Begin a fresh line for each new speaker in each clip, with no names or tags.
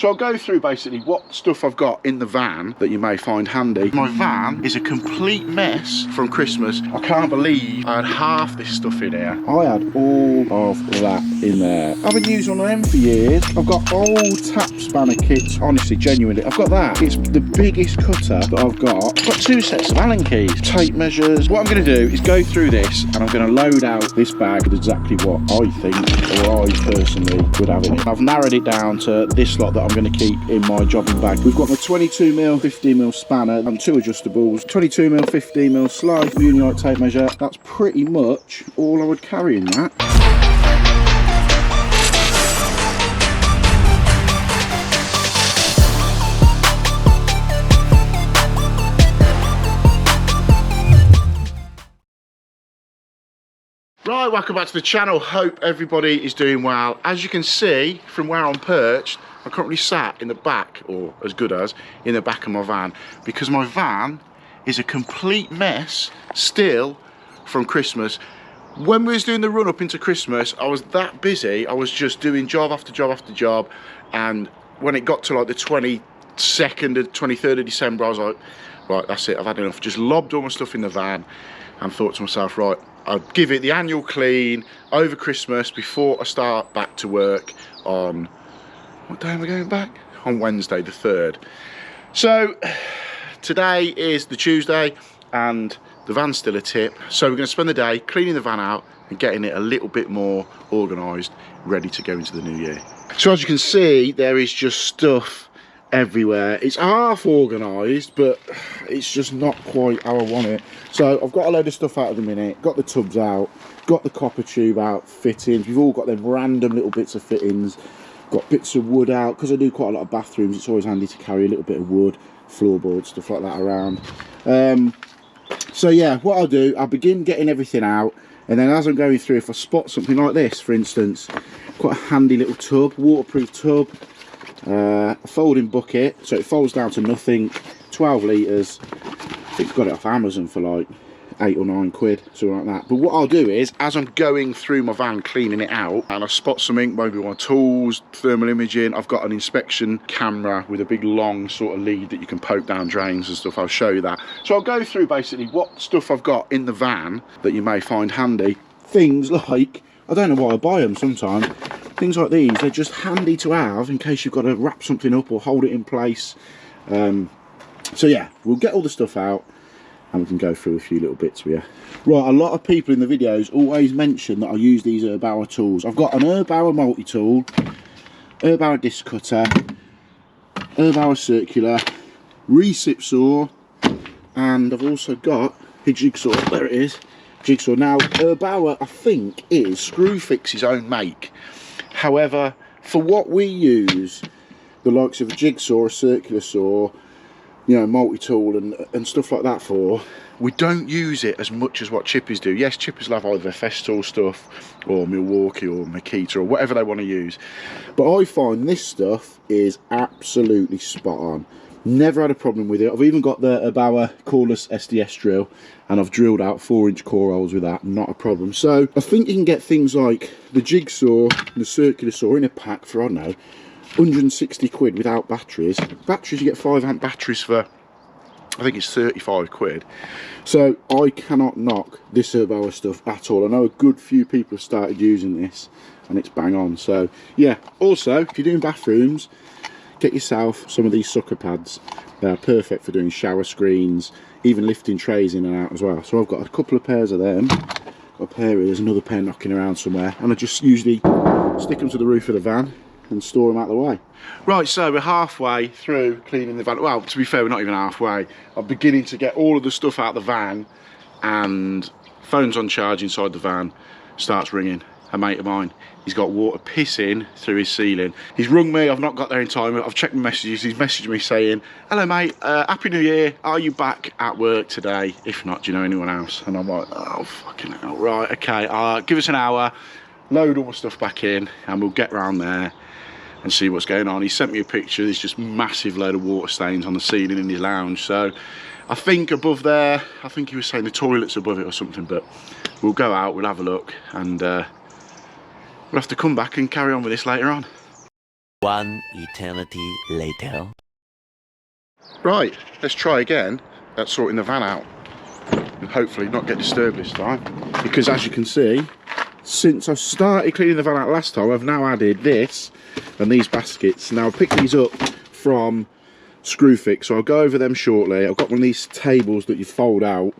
So I'll go through basically what stuff I've got in the van that you may find handy. My van is a complete mess from Christmas. I can't believe I had half this stuff in here. I had all of that in there. I've been using one of them for years. I've got old tap spanner kits, honestly, genuinely. I've got that. It's the biggest cutter that I've got. I've got 2 sets of Allen keys, tape measures. What I'm going to do is go through this and I'm going to load out this bag with exactly what I think, or I personally would have in it. I've narrowed it down to this lot that I'm going to keep in my jobbing bag. We've got my 22mm, 15mm spanner and 2 adjustables, 22mm, 15mm slide, Unilite tape measure. That's pretty much all I would carry in that. Right, welcome back to the channel. Hope everybody is doing well. As you can see from where I'm perched, I'm currently sat in the back, or as good as, in the back of my van, because my van is a complete mess still from Christmas. When we was doing the run up into Christmas, I was that busy, I was just doing job after job after job, and when it got to like the 22nd or 23rd of December, I was like, right, that's it, I've had enough. Just lobbed all my stuff in the van and thought to myself, right, I'd give it the annual clean over Christmas before I start back to work on, what day am I going back? On Wednesday the 3rd. So today is the Tuesday and the van's still a tip. So we're going to spend the day cleaning the van out and getting it a little bit more organised, ready to go into the new year. So as you can see, there is just stuff everywhere. It's half organised, but it's just not quite how I want it. So I've got a load of stuff out at the minute, got the tubs out, got the copper tube out, fittings. We've all got them random little bits of fittings, got bits of wood out, because I do quite a lot of bathrooms. It's always handy to carry a little bit of wood, floorboards, stuff like that around. So yeah, what I'll do, I'll begin getting everything out, and then as I'm going through, if I spot something like this, for instance, quite a handy little tub, waterproof tub, a folding bucket, so it folds down to nothing, 12 litres. I think I got it off Amazon for like 8 or 9 quid, something like that. But what I'll do is, as I'm going through my van cleaning it out, and I spot something, maybe my tools, thermal imaging, I've got an inspection camera with a big long sort of lead that you can poke down drains and stuff. I'll show you that. So I'll go through basically what stuff I've got in the van that you may find handy. Things like, I don't know why I buy them sometimes, things like these, they're just handy to have in case you've got to wrap something up or hold it in place. So yeah, we'll get all the stuff out and we can go through a few little bits with you. Right, a lot of people in the videos always mention that I use these Erbauer tools. I've got an Erbauer multi-tool, Erbauer disc cutter, Erbauer circular, recip saw, and I've also got a jigsaw. There it is, jigsaw. Now Erbauer, I think, is Screwfix's own make. However, for what we use, the likes of a jigsaw, a circular saw, you know, multi-tool and stuff like that for, we don't use it as much as what chippers do. Yes, chippers will have either Festool stuff or Milwaukee or Makita or whatever they want to use. But I find this stuff is absolutely spot on. Never had a problem with it. I've even got the Erbauer cordless SDS drill and I've drilled out 4-inch core holes with that, not a problem. So I think you can get things like the jigsaw and the circular saw in a pack for, I don't know, 160 quid without batteries. Batteries, you get 5-amp batteries for, I think it's 35 quid. So I cannot knock this Erbauer stuff at all. I know a good few people have started using this and it's bang on. So yeah, also if you're doing bathrooms, get yourself some of these sucker pads. They're perfect for doing shower screens, even lifting trays in and out as well. So I've got a couple of pairs of them. Got a pair here, there's another pair knocking around somewhere, and I just usually stick them to the roof of the van and store them out of the way. Right, so we're halfway through cleaning the van. Well, to be fair, we're not even halfway. I'm beginning to get all of the stuff out of the van, and phone's on charge inside the van, starts ringing. A mate of mine, he's got water pissing through his ceiling. He's rung me, I've not got there in time, I've checked my messages, he's messaged me saying, hello mate, happy new year, are you back at work today? If not, do you know anyone else? And I'm like, oh fucking hell, right, okay, give us an hour, load all my stuff back in, and we'll get round there and see what's going on. He sent me a picture, there's just massive load of water stains on the ceiling in his lounge. So I think above there, I think he was saying the toilet's above it or something, but we'll go out, we'll have a look, and we'll have to come back and carry on with this later on.
One eternity later.
Right, let's try again at sorting the van out. And hopefully not get disturbed this time. Because as you can see, since I started cleaning the van out last time, I've now added this and these baskets. Now I picked these up from Screwfix, so I'll go over them shortly. I've got one of these tables that you fold out,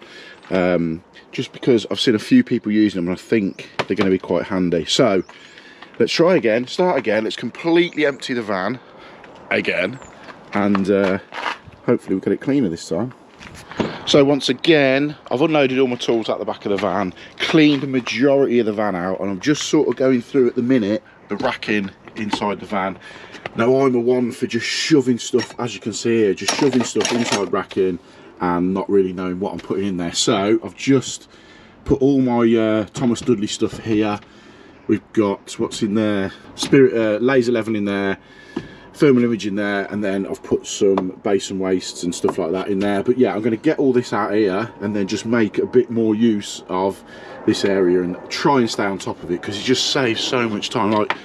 just because I've seen a few people using them and I think they're going to be quite handy. So let's try again, start again. Let's completely empty the van again, and hopefully we'll get it cleaner this time. So once again, I've unloaded all my tools out the back of the van, cleaned the majority of the van out, and I'm just sort of going through at the minute the racking inside the van. Now I'm a one for just shoving stuff, as you can see here, just shoving stuff inside racking and not really knowing what I'm putting in there. So I've just put all my Thomas Dudley stuff here. We've got what's in there, laser level in there, thermal image in there, and then I've put some basin wastes and stuff like that in there. But yeah, I'm going to get all this out here and then just make a bit more use of this area and try and stay on top of it, because it just saves so much time. Like,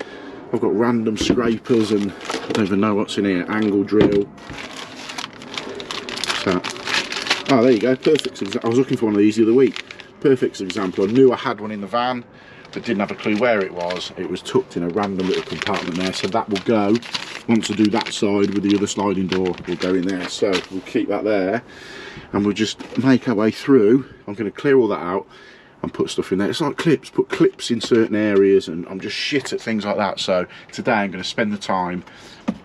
I've got random scrapers and I don't even know what's in here. Angle drill. So, oh, there you go. Perfect. I was looking for one of these the other week. Perfect example. I knew I had one in the van, but didn't have a clue where it was. It was tucked in a random little compartment there. So that will go. Once I do that side with the other sliding door, will go in there. So we'll keep that there and we'll just make our way through. I'm going to clear all that out and put stuff in there. It's like clips, put clips in certain areas, and I'm just shit at things like that. So today I'm going to spend the time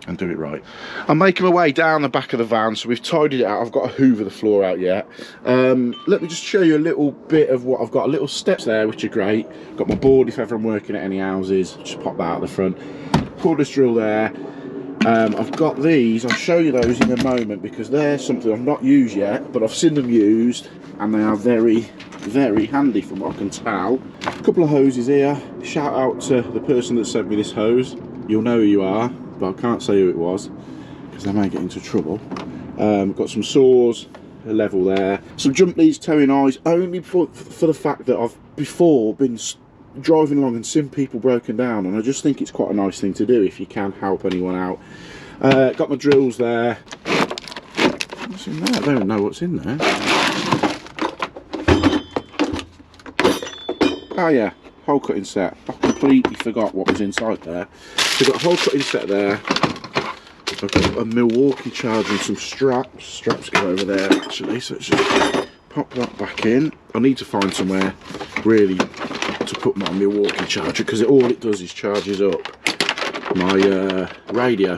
and do it right. I'm making my way down the back of the van, so we've tidied it out. I've got to hoover the floor out yet. Let me just show you a little bit of what I've got. Little steps there, which are great. Got my board if ever I'm working at any houses, just pop that out the front. Cordless drill there. I've got these, I'll show you those in a moment, because they're something I've not used yet, but I've seen them used and they are very, very handy from what I can tell. A couple of hoses here. Shout out to the person that sent me this hose. You'll know who you are, but I can't say who it was because I may get into trouble. Got some saws, a level there. Some jump leads, towing eyes, only for the fact that I've before been driving along and seen people broken down, and I just think it's quite a nice thing to do if you can help anyone out. Got my drills there. What's in there? I don't know what's in there. Oh yeah, hole cutting set. I completely forgot what was inside there. So we've got a hole cutting set there. I've got a Milwaukee charger and some straps. Straps go over there actually, so it's just pop that back in. I need to find somewhere really to put my Milwaukee charger, because all it does is charges up my radio.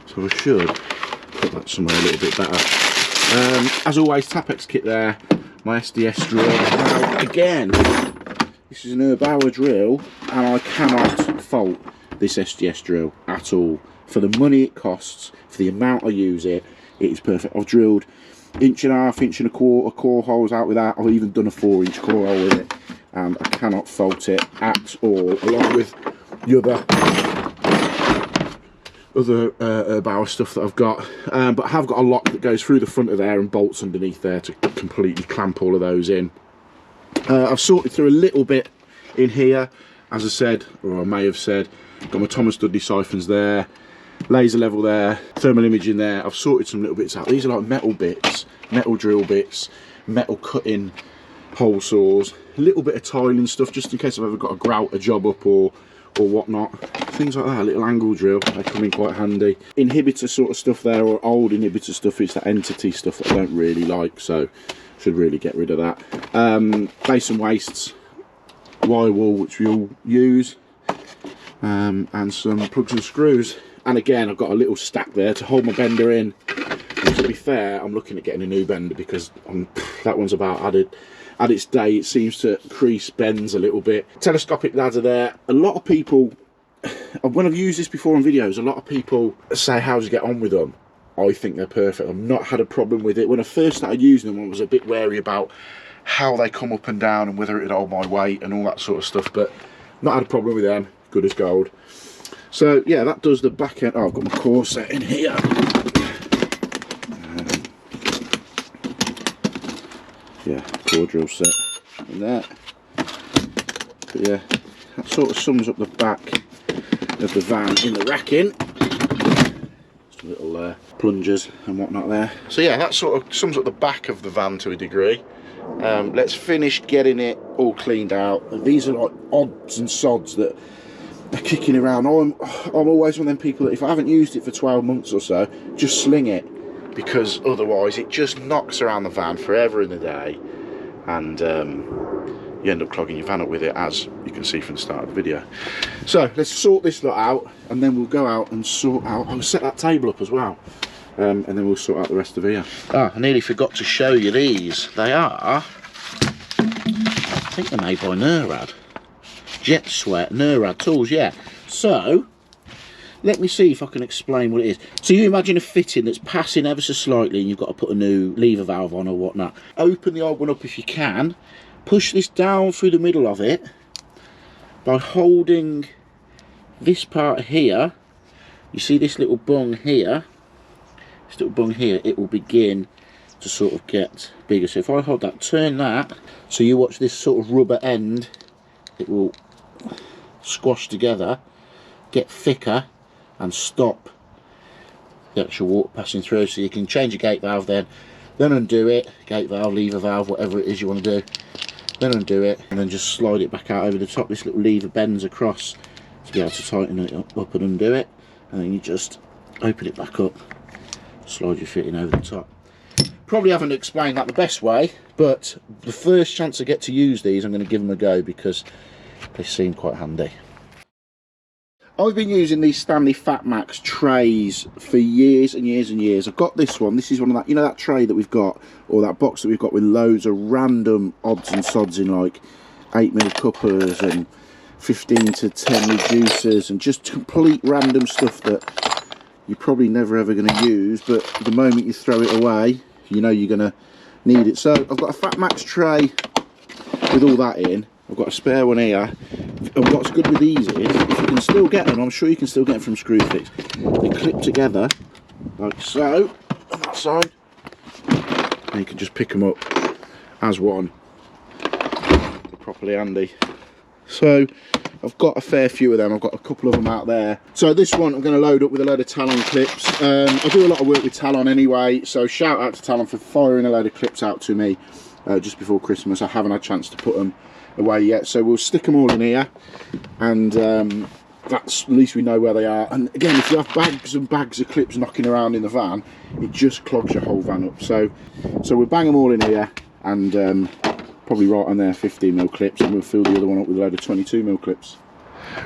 So I should put that somewhere a little bit better. As always, Tapex kit there. My SDS drill. Now again, this is an Erbauer drill, and I cannot fault this SDS drill at all. For the money it costs, for the amount I use it, it is perfect. I've drilled 1.5 inch, 1.25 inch core holes out with that. I've even done a 4-inch core hole with it, and I cannot fault it at all, along with the other Erbauer stuff that I've got. But I have got a lock that goes through the front of there and bolts underneath there to completely clamp all of those in. I've sorted through a little bit in here, as I said, or I may have said. Got my Thomas Dudley siphons there, laser level there, thermal imaging there. I've sorted some little bits out. These are like metal bits, metal drill bits, metal cutting hole saws, a little bit of tiling stuff just in case I've ever got to grout a job up or whatnot. Things like that, a little angle drill, they come in quite handy. Inhibitor sort of stuff there, or old inhibitor stuff. It's that entity stuff that I don't really like, so should really get rid of that. Basin wastes, wire wool, which we all use, and some plugs and screws. And again, I've got a little stack there to hold my bender in. And to be fair, I'm looking at getting a new bender, because that one's about at its day. It seems to crease, bends a little bit. Telescopic ladder there. A lot of people, when I've used this before in videos, a lot of people say, how do you get on with them? I think they're perfect. I've not had a problem with it. When I first started using them, I was a bit wary about how they come up and down and whether it would hold my weight and all that sort of stuff, but not had a problem with them. Good as gold. So yeah, that does the back end. Oh, I've got my core set in here. Yeah, core drill set in there. But yeah, that sort of sums up the back. of the van in the racking. Just little plungers and whatnot there. So yeah, that sort of sums up the back of the van to a degree. Let's finish getting it all cleaned out. And these are like odds and sods that are kicking around. I'm always one of them people that if I haven't used it for 12 months or so, just sling it, because otherwise it just knocks around the van forever in the day, and you end up clogging your van up with it, as you can see from the start of the video. So let's sort this lot out, and then we'll go out and sort out, I'll set that table up as well, and then we'll sort out the rest of here. I nearly forgot to show you these. They are, I think they're made by Nerad. Jet Sweat Nerad tools, yeah. So let me see if I can explain what it is. So you imagine a fitting that's passing ever so slightly, and you've got to put a new lever valve on or whatnot. Open the old one up if you can. Push this down through the middle of it by holding this part here. You see this little bung here? This little bung here, it will begin to sort of get bigger. So if I hold that, turn that, so you watch this sort of rubber end, it will squash together, get thicker, and stop the actual water passing through. So you can change your gate valve then undo it, gate valve, lever valve, whatever it is you want to do, then undo it, and then just slide it back out over the top. This little lever bends across to be able to tighten it up and undo it, and then you just open it back up, slide your fitting over the top. Probably haven't explained that the best way, but the first chance I get to use these, I'm going to give them a go because they seem quite handy. I've been using these Stanley Fat Max trays for years and years and years. I've got this one. This is one of that, you know, that tray that we've got, or that box that we've got with loads of random odds and sods in, like 8mm cuppers and 15 to 10 reducers and just complete random stuff that you're probably never ever going to use, but the moment you throw it away, you know you're going to need it. So I've got a Fat Max tray with all that in. I've got a spare one here, and what's good with these is, if you can still get them, I'm sure you can still get them from Screwfix, they clip together like so on that side, and you can just pick them up as one. They're properly handy. So I've got a fair few of them. I've got a couple of them out there. So this one I'm going to load up with a load of Talon clips. I do a lot of work with Talon anyway, so shout out to Talon for firing a load of clips out to me just before Christmas. I haven't had a chance to put them away yet, so we'll stick them all in here, and that's, at least we know where they are. And again, if you have bags and bags of clips knocking around in the van, it just clogs your whole van up. So we'll bang them all in here, and probably right on there 15mm clips, and we'll fill the other one up with a load of 22mm clips.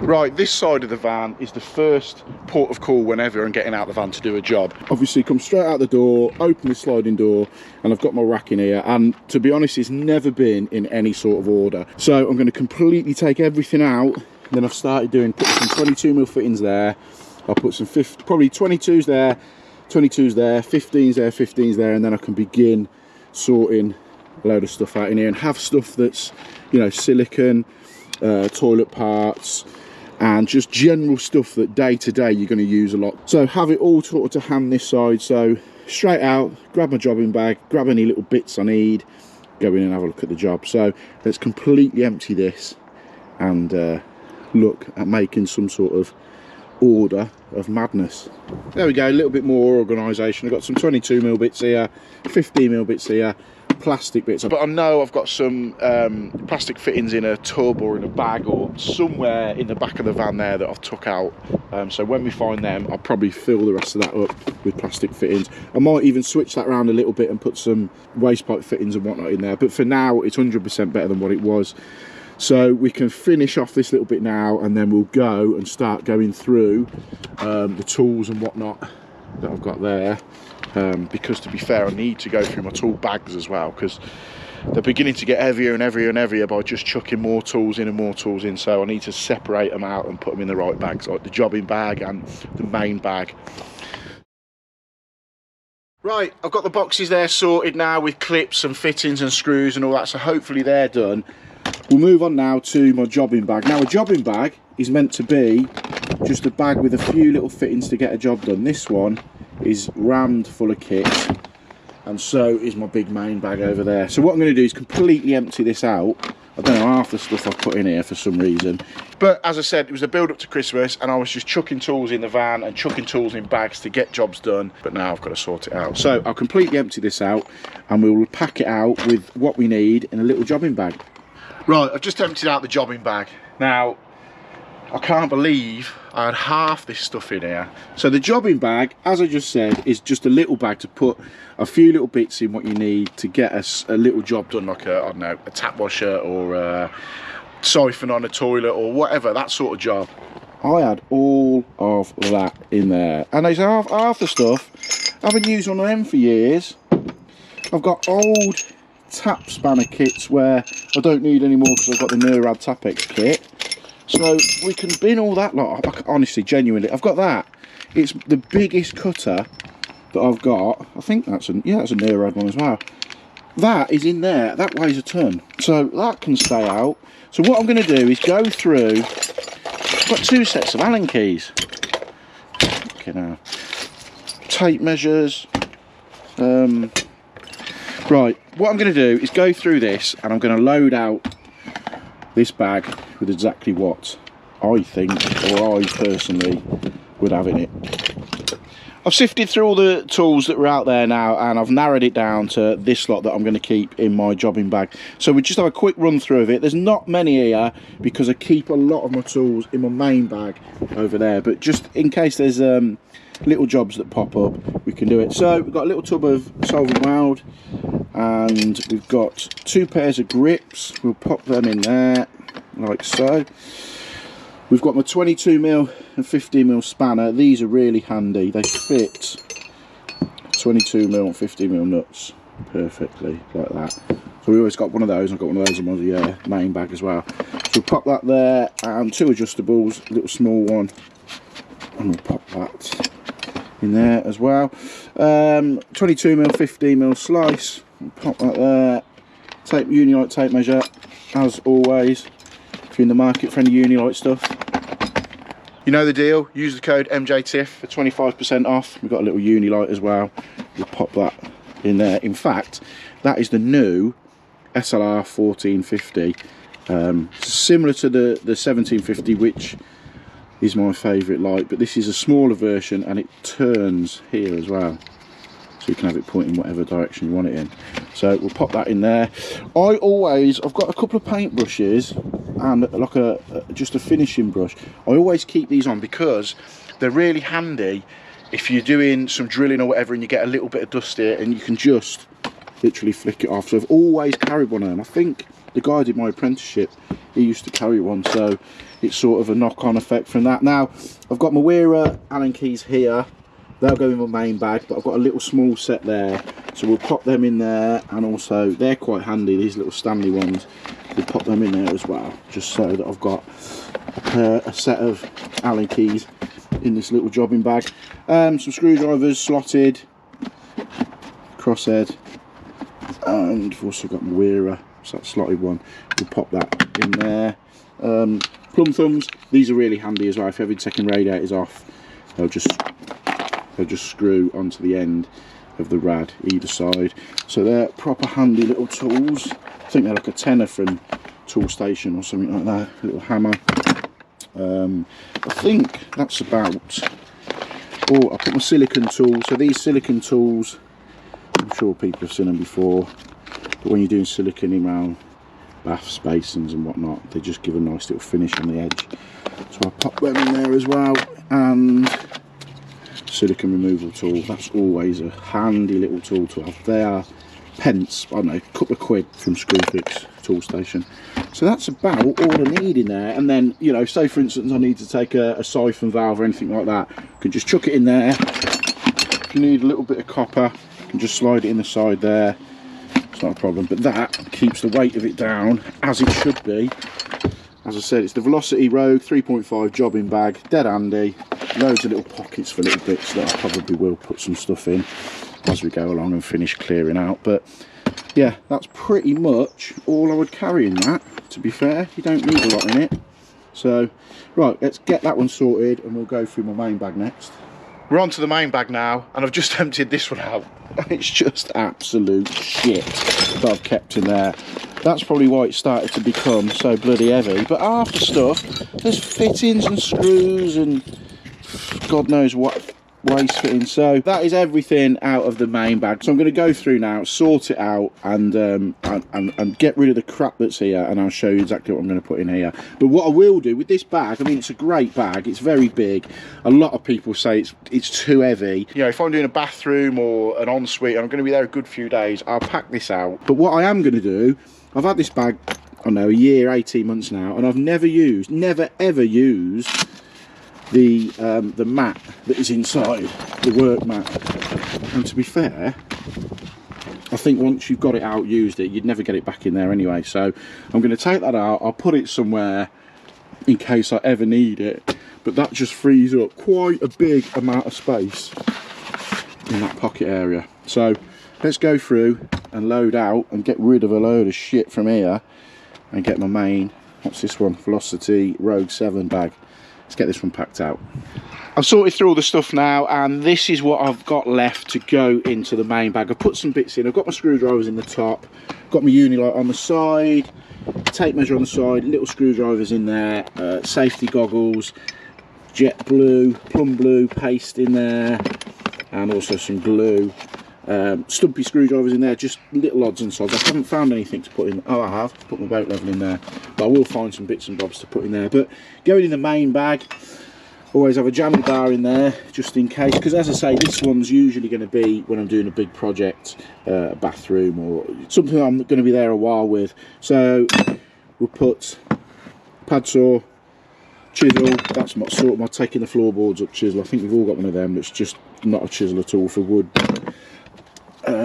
Right, this side of the van is the first port of call whenever I'm getting out the van to do a job. Obviously come straight out the door, open the sliding door, and I've got my rack in here, and to be honest it's never been in any sort of order. So I'm going to completely take everything out, and then I've started putting some 22mm fittings there. I'll put some probably 22s there, 22s there, 15s there, 15s there, and then I can begin sorting a load of stuff out in here and have stuff that's, you know, silicone, toilet parts, and just general stuff that day to day you're going to use a lot. So have it all sort of to hand this side. So straight out, grab my jobbing bag, grab any little bits I need, go in and have a look at the job. So let's completely empty this and look at making some sort of order of madness. There we go, a little bit more organisation. I've got some 22mm bits here, 15mm bits here, plastic bits, but I know I've got some plastic fittings in a tub or in a bag or somewhere in the back of the van there that I've took out, so when we find them I'll probably fill the rest of that up with plastic fittings. I might even switch that around a little bit and put some waste pipe fittings and whatnot in there, but for now it's 100% better than what it was. So we can finish off this little bit now, and then we'll go and start going through the tools and whatnot that I've got there. Because to be fair, I need to go through my tool bags as well, because they're beginning to get heavier and heavier and heavier by just chucking more tools in and more tools in. So I need to separate them out and put them in the right bags, like the jobbing bag and the main bag. Right, I've got the boxes there sorted now with clips and fittings and screws and all that, so hopefully they're done. We'll move on now to my jobbing bag. Now a jobbing bag is meant to be just a bag with a few little fittings to get a job done. This one is rammed full of kit, and so is my big main bag over there. So what I'm going to do is completely empty this out I don't know half the stuff I put in here for some reason. But as I said, it was a build up to Christmas and I was just chucking tools in the van and chucking tools in bags to get jobs done. But now I've got to sort it out. So I'll completely empty this out and we'll pack it out with what we need in a little jobbing bag. Right, I've just emptied out the jobbing bag. Now, I can't believe I had half this stuff in here. So the jobbing bag, as I just said, is just a little bag to put a few little bits in what you need to get a little job done, like I don't know, a tap washer or a siphon on a toilet or whatever, that sort of job. I had all of that in there. And there's half the stuff I haven't used one of them for years. I've got old tap spanner kits where I don't need any more because I've got the Murad Tapex kit. So we can bin all that lot. Honestly, genuinely, I've got that. It's the biggest cutter that I've got. I think that's that's a Murad one as well. That is in there. That weighs a ton. So that can stay out. So what I'm going to do is go through. I've got 2 sets of Allen keys. Okay, now tape measures. Right. What I'm going to do is go through this, and I'm going to load out this bag with exactly what I think, or I personally would have in it. I've sifted through all the tools that were out there now, and I've narrowed it down to this lot that I'm going to keep in my jobbing bag. So we just have a quick run through of it. There's not many here because I keep a lot of my tools in my main bag over there, but just in case there's little jobs that pop up, we can do it. So we've got a little tub of solvent weld, and we've got 2 pairs of grips. We'll pop them in there like so. We've got my 22mm and 15mm spanner. These are really handy. They fit 22mm and 15mm nuts perfectly like that. So we always got one of those. I've got one of those in my main bag as well. So we'll pop that there, and 2 adjustables, a little small one, and we'll pop that in there as well. 22mm, 15mm slice. We'll pop that there. Tape, Unilite tape measure, as always. If you're in the market for any Unilite stuff, you know the deal. Use the code MJTIFF for 25% off. We've got a little Unilite as well. We'll pop that in there. In fact, that is the new SLR 1450. Similar to the 1750, which is my favourite light, but this is a smaller version and it turns here as well. So you can have it pointing whatever direction you want it in. So we'll pop that in there. I've got a couple of paint brushes and like just a finishing brush. I always keep these on because they're really handy if you're doing some drilling or whatever and you get a little bit of dust here, and you can just literally flick it off. So I've always carried one of them. I think the guy who did my apprenticeship, he used to carry one, so it's sort of a knock-on effect from that. Now I've got my Weira Allen keys here. They'll go in my main bag, but I've got a little small set there, so we'll pop them in there. And also they're quite handy, these little Stanley ones. We'll pop them in there as well, just so that I've got a set of Allen keys in this little jobbing bag. Some screwdrivers slotted, crosshead, and I've also got my Weira, so that slotted one. We'll pop that in there. Plumb thumbs, these are really handy as well. If you're having taking radiators off, they'll just screw onto the end of the rad either side. So they're proper handy little tools. I think they're like a tenner from Tool Station or something like that. A little hammer. I think that's about. Oh, I put my silicone tools. So these silicone tools, I'm sure people have seen them before, but when you're doing silicone around baths, basins and whatnot, they just give a nice little finish on the edge. So I pop them in there as well. And silicone removal tool, that's always a handy little tool to have. They are pence, I don't know, a couple of quid from Screwfix Tool Station. So that's about all I need in there. And then, you know, say for instance I need to take a siphon valve or anything like that, I can just chuck it in there. If you need a little bit of copper, you can just slide it in the side there. It's not a problem, but that keeps the weight of it down as it should be. As I said, it's the Velocity Rogue 3.5 jobbing bag, dead handy. Loads of little pockets for little bits that I probably will put some stuff in as we go along and finish clearing out. But yeah, that's pretty much all I would carry in that, to be fair. You don't need a lot in it. So right, let's get that one sorted and we'll go through my main bag next. We're on to the main bag now, and I've just emptied this one out. It's just absolute shit that I've kept in there. That's probably why it started to become so bloody heavy. But half the stuff, there's fittings and screws and God knows what waste fittings. So that is everything out of the main bag. So I'm going to go through now, sort it out, and get rid of the crap that's here, and I'll show you exactly what I'm going to put in here. But what I will do with this bag, I mean, it's a great bag. It's very big. A lot of people say it's too heavy. You know, if I'm doing a bathroom or an ensuite, I'm going to be there a good few days, I'll pack this out. But what I am going to do, I've had this bag, I don't know, a year, 18 months now, and I've never ever used the mat that is inside, the work mat. And to be fair, I think once you've got it out, used it, you'd never get it back in there anyway. So I'm going to take that out. I'll put it somewhere in case I ever need it, but that just frees up quite a big amount of space in that pocket area. So let's go through and load out and get rid of a load of shit from here and get my main, what's this one, Velocity Rogue 7 bag. Let's get this one packed out. I've sorted through all the stuff now, and this is what I've got left to go into the main bag. I've put some bits in. I've got my screwdrivers in the top, got my Unilite on the side, tape measure on the side, little screwdrivers in there, safety goggles, jet blue, plum blue paste in there, and also some glue. Stumpy screwdrivers in there, just little odds and sods. I haven't found anything to put in. Oh, I have put my boat level in there, but I will find some bits and bobs to put in there. But going in the main bag, always have a jammy bar in there just in case, because as I say, this one's usually going to be when I'm doing a big project, a bathroom or something I'm going to be there a while with. So we'll put pad saw, chisel, that's my sort of taking the floorboards up chisel. I think we've all got one of them that's just not a chisel at all for wood.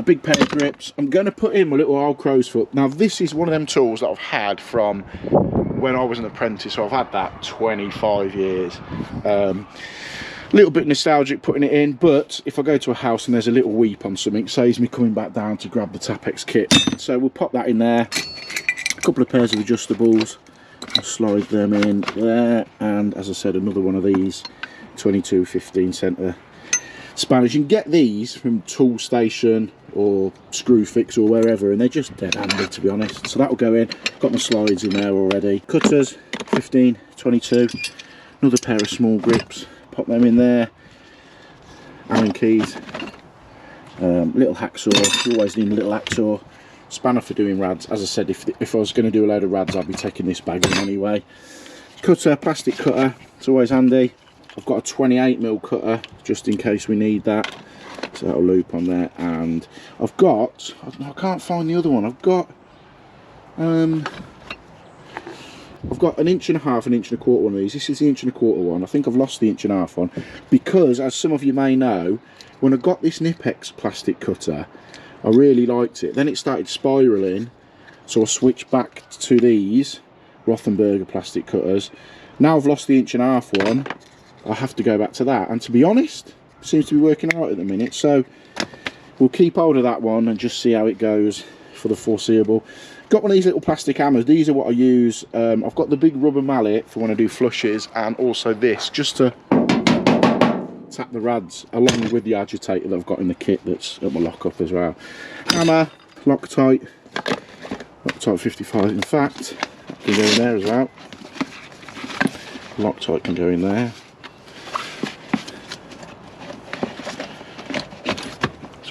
Big pair of grips. I'm going to put in my little old crow's foot. Now this is one of them tools that I've had from when I was an apprentice, so I've had that 25 years. Little bit nostalgic putting it in, but if I go to a house and there's a little weep on something, it saves me coming back down to grab the Tapex kit. So we'll pop that in there. A couple of pairs of adjustables, I'll slide them in there, and as I said, another one of these 22 15 centre spanners. You can get these from Tool Station or Screw Fix or wherever, and they're just dead handy, to be honest. So that'll go in. Got my slides in there already. Cutters, 15, 22. Another pair of small grips. Pop them in there. Allen keys. Little hacksaw. You always need a little hacksaw. Spanner for doing rads. As I said, if I was going to do a load of rads, I'd be taking this bag in anyway. Cutter, plastic cutter. It's always handy. I've got a 28mm cutter just in case we need that, so that'll loop on there. And I've got, I can't find the other one. I've got an 1.5 inch, 1.25 inch one of these. This is the 1.25 inch one. I think I've lost the 1.5 inch one because, as some of you may know, when I got this Nipex plastic cutter, I really liked it. Then it started spiraling, so I switched back to these Rothenberger plastic cutters. Now I've lost the 1.5 inch one. I have to go back to that, and to be honest, it seems to be working out at the minute, so we'll keep hold of that one and just see how it goes for the foreseeable. Got one of these little plastic hammers. These are what I use. I've got the big rubber mallet for when I do flushes, and also this just to tap the rads along with the agitator that I've got in the kit that's at my lockup as well. Hammer, Loctite 55. In fact, that can go in there as well. Loctite can go in there.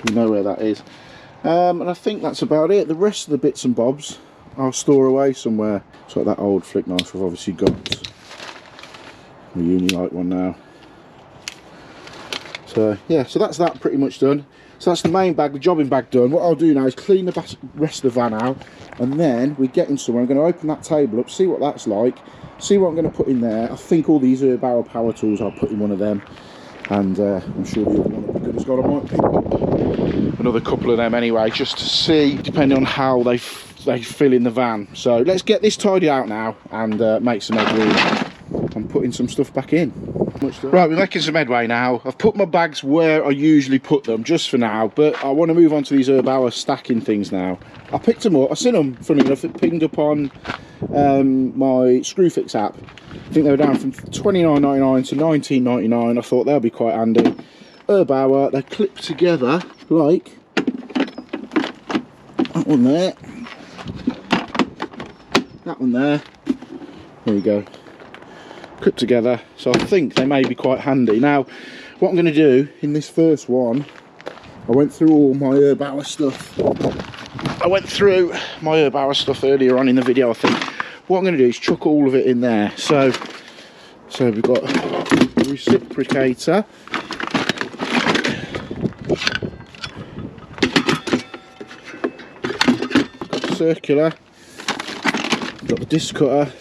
We know where that is, and I think that's about it. The rest of the bits and bobs I'll store away somewhere. It's like that old flick knife I've obviously got, the Unilite one now. So yeah, so that's that pretty much done. So that's the main bag, the jobbing bag done. What I'll do now is clean the rest of the van out, and then we're getting somewhere. I'm going to open that table up, see what that's like, see what I'm going to put in there. I think all these barrel power tools, I'll put in one of them, and I'm sure the other one will be good as God. I might pick up another couple of them anyway, just to see, depending on how they fill in the van. So let's get this tidied out now and make some headway and putting some stuff back in. Right, we're making some headway now. I've put my bags where I usually put them just for now, but I want to move on to these Bauer stacking things now. I picked them up, I seen them, funny enough, it pinged up on my Screwfix app. I think they were down from $29.99 to $19.99. I thought they'll be quite handy. herb hour, they're clipped together like that one there, that one there. There you go, clipped together. So I think they may be quite handy. Now what I'm going to do in this first one, I went through all my herb hour stuff. I went through my herb hour stuff earlier on in the video, I think. What I'm going to do is chuck all of it in there. So we've got a reciprocator, got the circular, got the disc cutter,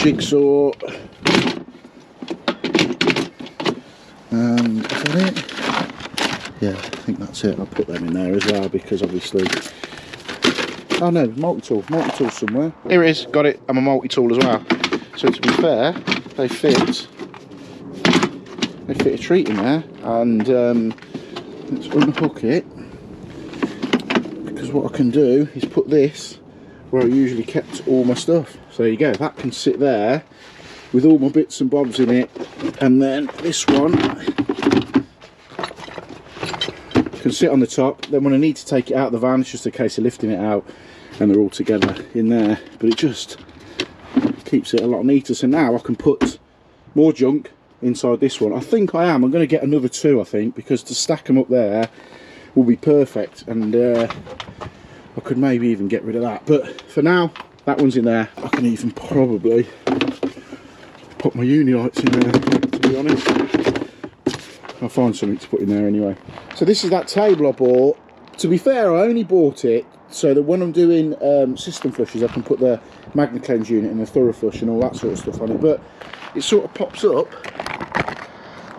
jigsaw, and is that it? Yeah, I think that's it. I'll put them in there as well because obviously. Oh no, multi-tool somewhere. Here it is, got it. I'm a multi-tool as well. So to be fair, they fit a treat in there, and let's unhook it, because what I can do is put this where I usually kept all my stuff. So there you go, that can sit there with all my bits and bobs in it, and then this one can sit on the top. Then when I need to take it out of the van, it's just a case of lifting it out and they're all together in there, but it just keeps it a lot neater. So now I can put more junk inside this one. I think I'm going to get another two, I think, because to stack them up there will be perfect, and I could maybe even get rid of that, but for now that one's in there. I can even probably put my Unilites in there, to be honest. I'll find something to put in there anyway. So this is that table I bought. To be fair, I only bought it so that when I'm doing system flushes, I can put the Magna Cleanse unit and the Thorough Flush and all that sort of stuff on it. But it sort of pops up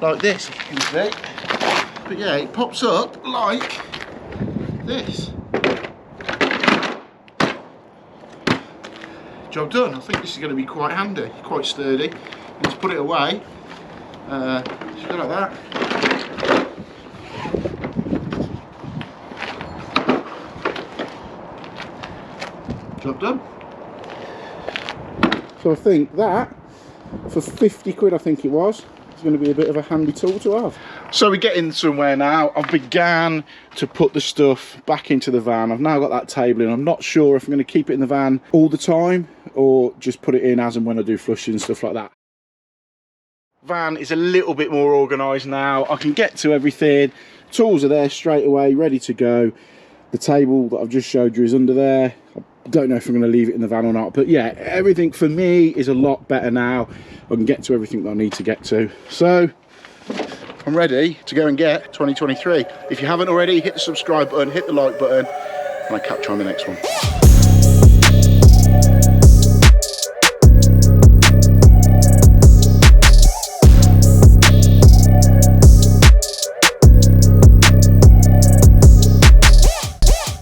like this, if you can see. But yeah, it pops up like this. Job done. I think this is going to be quite handy, quite sturdy. Let's put it away. Just go like that. Job done. So I think that for 50 quid, I think it was, it's going to be a bit of a handy tool to have. So we're getting somewhere now. I've began to put the stuff back into the van. I've now got that table in. I'm not sure if I'm going to keep it in the van all the time or just put it in as and when I do flushing and stuff like that. Van is a little bit more organised now. I can get to everything. Tools are there straight away, ready to go. The table that I've just showed you is under there. I don't know if I'm going to leave it in the van or not, but yeah, everything for me is a lot better now. I can get to everything that I need to get to. So I'm ready to go and get 2023. If you haven't already, hit the subscribe button, hit the like button, and I'll catch you on the next one.